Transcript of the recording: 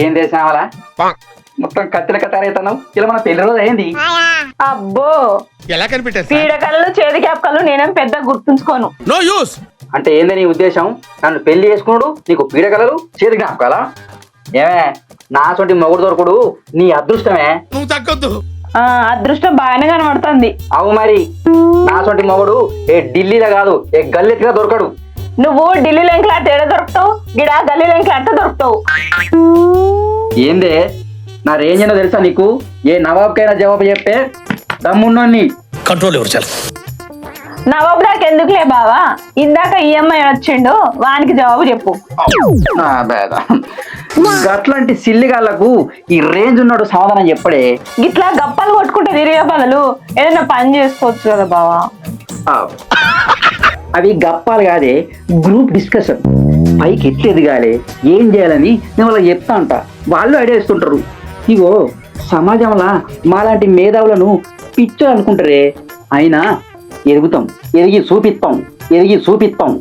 ఏం చేసినావాలా మొత్తం కత్తిల కత్తారైతున్నావు ఇలా మన పెళ్లి రోజు అయింది. అబ్బో ఎలా కనిపెట్టారు పీడకలలు చేతి క్యాప్కలు నేనేం పెద్ద గుర్తుంచుకోను. No use. అంటే ఏంది నీ ఉద్దేశం? నన్ను పెళ్లి చేసుకున్నాడు నీకు పీడకలలు చేతి జ్ఞాపకాలా? ఏమే నా సొంటి మొగుడు దొరకుడు నీ అదృష్టమే. నువ్వు తగ్గొద్దు. అదృష్టం బాగానే కనబడుతుంది. అవు మరి నా సొంటి మొగుడు ఏ ఢిల్లీలో కాదు ఏ గల్లెత్తిగా దొరకడు. నువ్వు ఢిల్లీలో ఎంకలాట ఏడ దొరుకుతావు, గిడ గల్లీలో ఎంకలాట దొరుకుతావు. ఏందే నా రేంజ్ ఏందో తెలుసా నీకు? ఏ నవాబ్కైనా జవాబు చెప్పే దమ్మున్నోన్ని. కంట్రోల్ ఎవరు చాలు. నవాబు దాకా ఎందుకులే బావా, ఇందాక ఈఎంఐ వచ్చిండు వానికి జవాబు చెప్పు. అట్లాంటి సిల్లిగాళ్లకు ఈ రేంజ్ ఉన్నాడు సమాధానం చెప్పడే. ఇట్లా గప్పలు కొట్టుకుంటే తిరిగే బదులు ఏదైనా పని చేసుకోవచ్చు కదా బావా. అవి గప్పాలు కాదే, గ్రూప్ డిస్కషన్. పైకి ఎట్లా ఎదగాలి ఏం చేయాలని నేను వాళ్ళకి చెప్తా అంట, వాళ్ళు ఐడియా ఇస్తుంటారు. ఇగో సమాజంలో మాలాంటి మేధావులను పిచ్చో అనుకుంటారే, అయినా ఎదుగుతాం, ఎదిగి చూపిస్తాం.